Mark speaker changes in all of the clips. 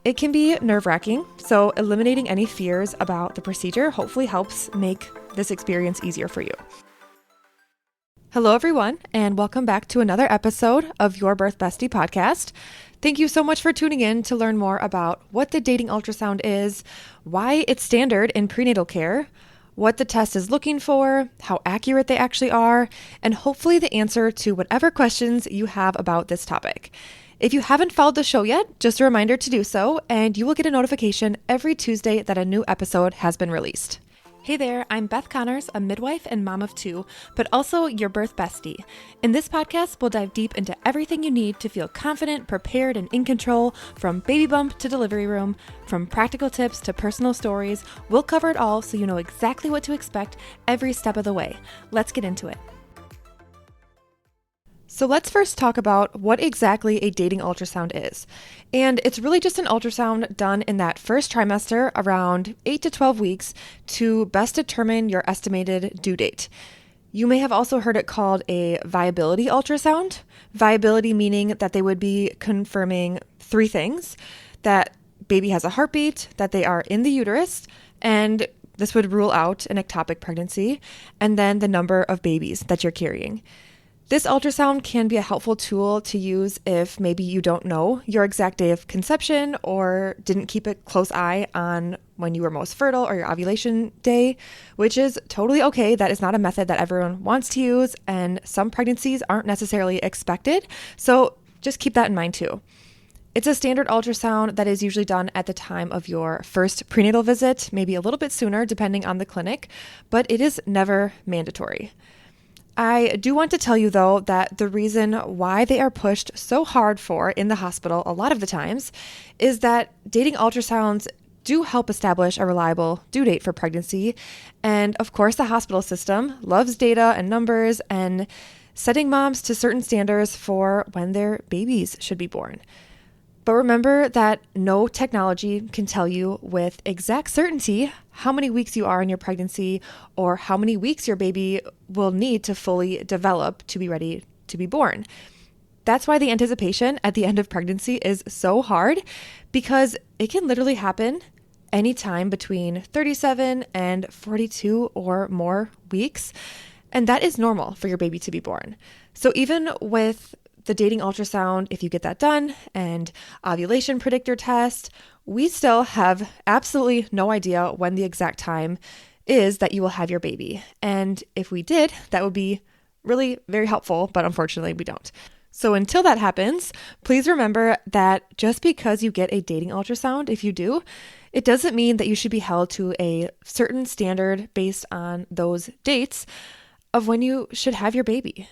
Speaker 1: It can be nerve-wracking, so eliminating any fears about the procedure hopefully helps make this experience easier for you. Hello, everyone, and welcome back to another episode of Your Birth Bestie podcast. Thank you so much for tuning in to learn more about what the dating ultrasound is, why it's standard in prenatal care, what the test is looking for, how accurate they actually are, and hopefully the answer to whatever questions you have about this topic. If you haven't followed the show yet, just a reminder to do so, and you will get a notification every Tuesday that a new episode has been released. Hey there, I'm Beth Connors, a midwife and mom of two, but also your birth bestie. In this podcast, we'll dive deep into everything you need to feel confident, prepared, and in control, from baby bump to delivery room, from practical tips to personal stories. We'll cover it all so you know exactly what to expect every step of the way. Let's get into it. So let's first talk about what exactly a dating ultrasound is. And it's really just an ultrasound done in that first trimester, around 8 to 12 weeks, to best determine your estimated due date. You may have also heard it called a viability ultrasound. Viability meaning that they would be confirming three things: that baby has a heartbeat, that they are in the uterus, and this would rule out an ectopic pregnancy, and then the number of babies that you're carrying. This ultrasound can be a helpful tool to use if maybe you don't know your exact day of conception or didn't keep a close eye on when you were most fertile or your ovulation day, which is totally okay. That is not a method that everyone wants to use, and some pregnancies aren't necessarily expected. So just keep that in mind too. It's a standard ultrasound that is usually done at the time of your first prenatal visit, maybe a little bit sooner depending on the clinic, but it is never mandatory. I do want to tell you, though, that the reason why they are pushed so hard for in the hospital a lot of the times is that dating ultrasounds do help establish a reliable due date for pregnancy. And of course, the hospital system loves data and numbers and setting moms to certain standards for when their babies should be born. But remember that no technology can tell you with exact certainty how many weeks you are in your pregnancy or how many weeks your baby will need to fully develop to be ready to be born. That's why the anticipation at the end of pregnancy is so hard, because it can literally happen anytime between 37 and 42 or more weeks. And that is normal for your baby to be born. So even with the dating ultrasound, if you get that done, and ovulation predictor test, we still have absolutely no idea when the exact time is that you will have your baby. And if we did, that would be really very helpful, but unfortunately we don't. So until that happens, please remember that just because you get a dating ultrasound, if you do, it doesn't mean that you should be held to a certain standard based on those dates of when you should have your baby.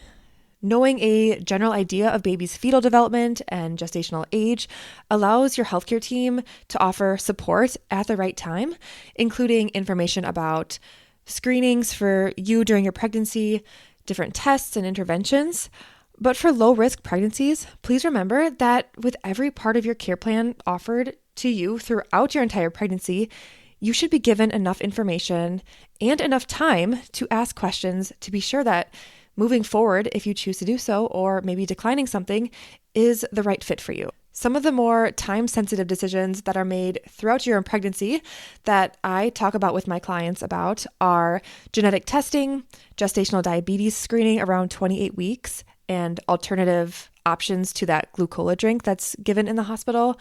Speaker 1: Knowing a general idea of baby's fetal development and gestational age allows your healthcare team to offer support at the right time, including information about screenings for you during your pregnancy, different tests and interventions. But for low-risk pregnancies, please remember that with every part of your care plan offered to you throughout your entire pregnancy, you should be given enough information and enough time to ask questions to be sure that moving forward, if you choose to do so, or maybe declining something, is the right fit for you. Some of the more time-sensitive decisions that are made throughout your own pregnancy that I talk about with my clients about are genetic testing, gestational diabetes screening around 28 weeks, and alternative options to that glucola drink that's given in the hospital,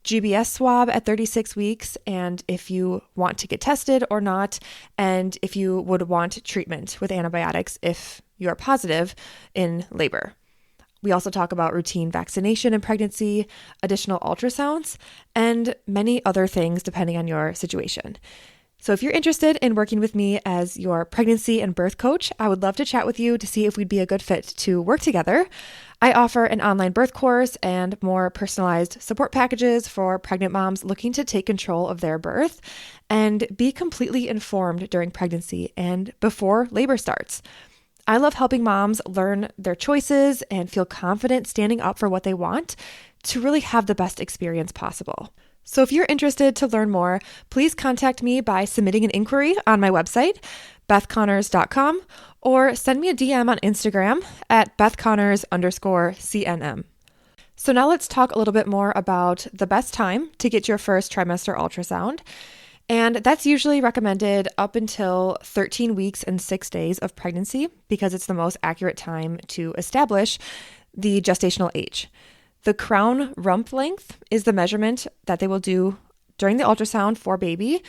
Speaker 1: GBS swab at 36 weeks, and if you want to get tested or not, and if you would want treatment with antibiotics if you are positive in labor. We also talk about routine vaccination in pregnancy, additional ultrasounds, and many other things depending on your situation. So if you're interested in working with me as your pregnancy and birth coach, I would love to chat with you to see if we'd be a good fit to work together. I offer an online birth course and more personalized support packages for pregnant moms looking to take control of their birth and be completely informed during pregnancy and before labor starts. I love helping moms learn their choices and feel confident standing up for what they want to really have the best experience possible. So if you're interested to learn more, please contact me by submitting an inquiry on my website, bethconnors.com, or send me a DM on Instagram at bethconnors_CNM. So now let's talk a little bit more about the best time to get your first trimester ultrasound. And that's usually recommended up until 13 weeks and 6 days of pregnancy because it's the most accurate time to establish the gestational age. The crown rump length is the measurement that they will do during the ultrasound for baby,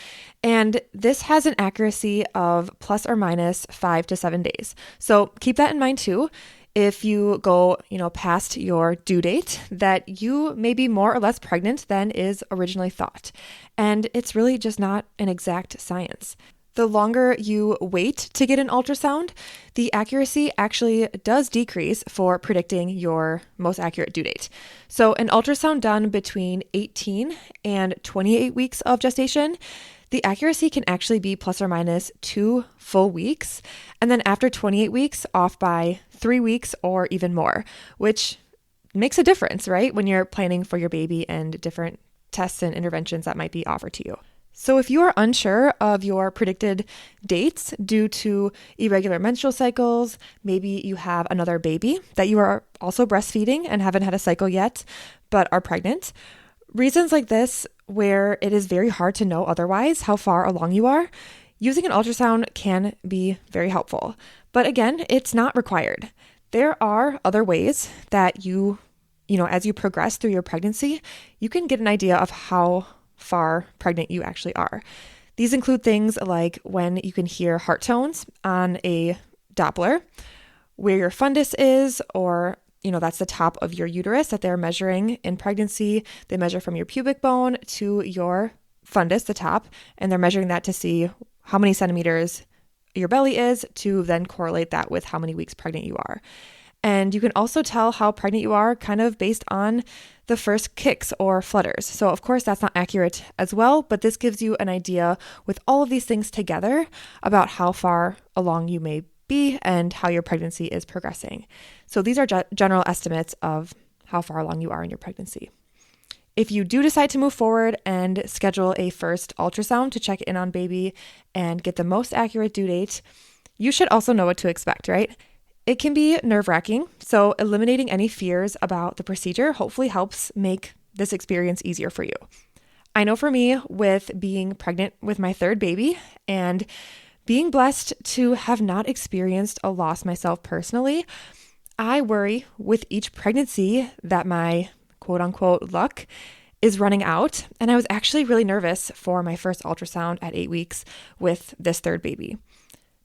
Speaker 1: and this has an accuracy of plus or minus 5 to 7 days. So keep that in mind too. If you go, past your due date, that you may be more or less pregnant than is originally thought. And it's really just not an exact science. The longer you wait to get an ultrasound, the accuracy actually does decrease for predicting your most accurate due date. So an ultrasound done between 18 and 28 weeks of gestation, the accuracy can actually be plus or minus 2 full weeks. And then after 28 weeks, off by 3 weeks or even more, which makes a difference, right? When you're planning for your baby and different tests and interventions that might be offered to you. So if you are unsure of your predicted dates due to irregular menstrual cycles, maybe you have another baby that you are also breastfeeding and haven't had a cycle yet, but are pregnant, reasons like this where it is very hard to know otherwise how far along you are, using an ultrasound can be very helpful. But again, it's not required. There are other ways that as you progress through your pregnancy, you can get an idea of how far pregnant you actually are. These include things like when you can hear heart tones on a Doppler, where your fundus is, or that's the top of your uterus that they're measuring in pregnancy. They measure from your pubic bone to your fundus, the top, and they're measuring that to see how many centimeters your belly is to then correlate that with how many weeks pregnant you are. And you can also tell how pregnant you are kind of based on the first kicks or flutters. So of course that's not accurate as well, but this gives you an idea with all of these things together about how far along you may be and how your pregnancy is progressing. So these are general estimates of how far along you are in your pregnancy. If you do decide to move forward and schedule a first ultrasound to check in on baby and get the most accurate due date, you should also know what to expect, right? It can be nerve-wracking, so eliminating any fears about the procedure hopefully helps make this experience easier for you. I know for me, with being pregnant with my third baby and being blessed to have not experienced a loss myself personally, I worry with each pregnancy that my quote-unquote luck is running out, and I was actually really nervous for my first ultrasound at 8 weeks with this third baby.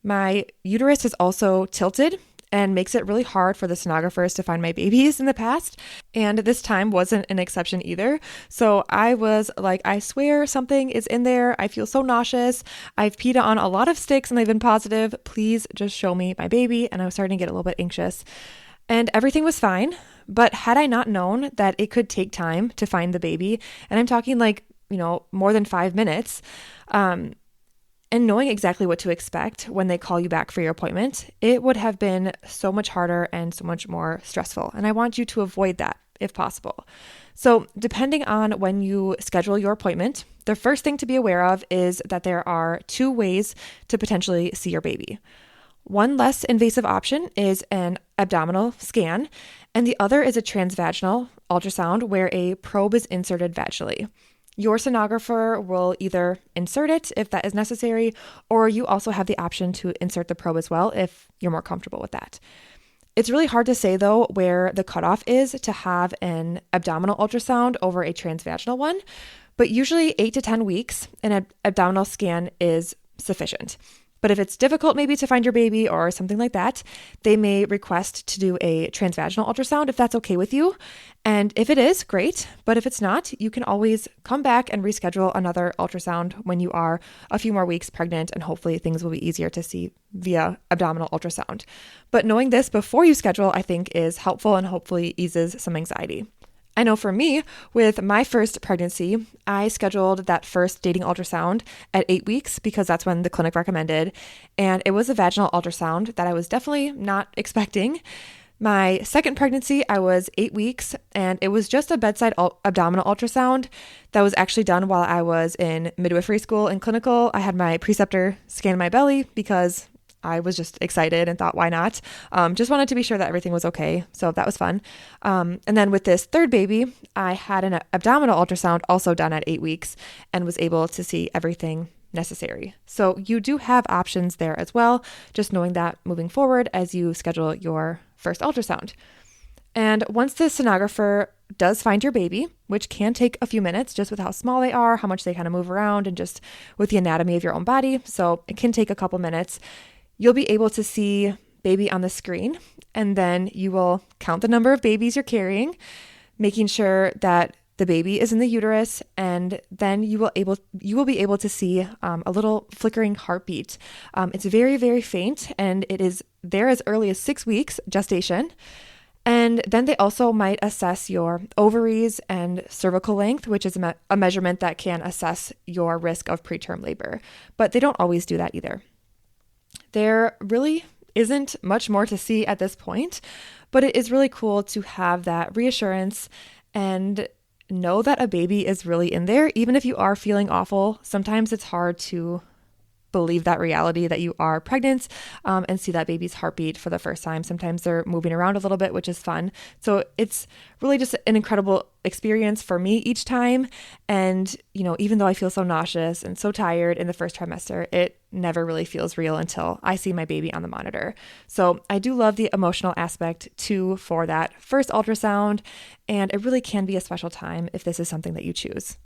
Speaker 1: My uterus is also tilted and makes it really hard for the sonographers to find my babies in the past. And this time wasn't an exception either. So I was like, I swear something is in there. I feel so nauseous. I've peed on a lot of sticks and they've been positive. Please just show me my baby. And I was starting to get a little bit anxious. And everything was fine. But had I not known that it could take time to find the baby, and I'm talking more than 5 minutes, and knowing exactly what to expect when they call you back for your appointment, it would have been so much harder and so much more stressful. And I want you to avoid that if possible. So depending on when you schedule your appointment, the first thing to be aware of is that there are 2 ways to potentially see your baby. One less invasive option is an abdominal scan, and the other is a transvaginal ultrasound where a probe is inserted vaginally. Your sonographer will either insert it if that is necessary, or you also have the option to insert the probe as well if you're more comfortable with that. It's really hard to say, though, where the cutoff is to have an abdominal ultrasound over a transvaginal one, but usually 8 to 10 weeks, an abdominal scan is sufficient. But if it's difficult maybe to find your baby or something like that, they may request to do a transvaginal ultrasound if that's okay with you. And if it is, great. But if it's not, you can always come back and reschedule another ultrasound when you are a few more weeks pregnant, and hopefully things will be easier to see via abdominal ultrasound. But knowing this before you schedule, I think, is helpful and hopefully eases some anxiety. I know for me, with my first pregnancy, I scheduled that first dating ultrasound at 8 weeks because that's when the clinic recommended. And it was a vaginal ultrasound that I was definitely not expecting. My second pregnancy, I was 8 weeks, and it was just a bedside abdominal ultrasound that was actually done while I was in midwifery school and clinical. I had my preceptor scan my belly because I was just excited and thought, why not? Just wanted to be sure that everything was okay. So that was fun. And then with this third baby, I had an abdominal ultrasound also done at 8 weeks and was able to see everything necessary. So you do have options there as well, just knowing that moving forward as you schedule your first ultrasound. And once the sonographer does find your baby, which can take a few minutes just with how small they are, how much they kind of move around, and just with the anatomy of your own body, so it can take a couple minutes, you'll be able to see baby on the screen, and then you will count the number of babies you're carrying, making sure that the baby is in the uterus, and then you will be able to see a little flickering heartbeat. It's very, very faint, and it is there as early as 6 weeks gestation. And then they also might assess your ovaries and cervical length, which is a measurement that can assess your risk of preterm labor. But they don't always do that either. There really isn't much more to see at this point, but it is really cool to have that reassurance and know that a baby is really in there. Even if you are feeling awful, sometimes it's hard to believe that reality that you are pregnant and see that baby's heartbeat for the first time. Sometimes they're moving around a little bit, which is fun. So it's really just an incredible experience for me each time. And, even though I feel so nauseous and so tired in the first trimester, it never really feels real until I see my baby on the monitor. So I do love the emotional aspect too for that first ultrasound. And it really can be a special time if this is something that you choose.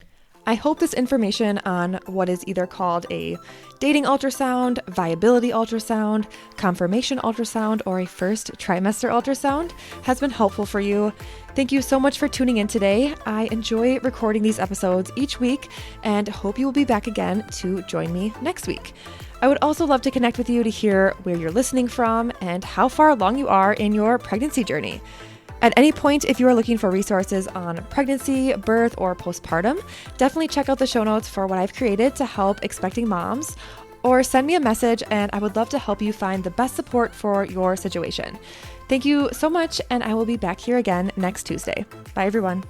Speaker 1: I hope this information on what is either called a dating ultrasound, viability ultrasound, confirmation ultrasound, or a first trimester ultrasound has been helpful for you. Thank you so much for tuning in today. I enjoy recording these episodes each week and hope you will be back again to join me next week. I would also love to connect with you to hear where you're listening from and how far along you are in your pregnancy journey. At any point, if you are looking for resources on pregnancy, birth, or postpartum, definitely check out the show notes for what I've created to help expecting moms, or send me a message and I would love to help you find the best support for your situation. Thank you so much, and I will be back here again next Tuesday. Bye, everyone.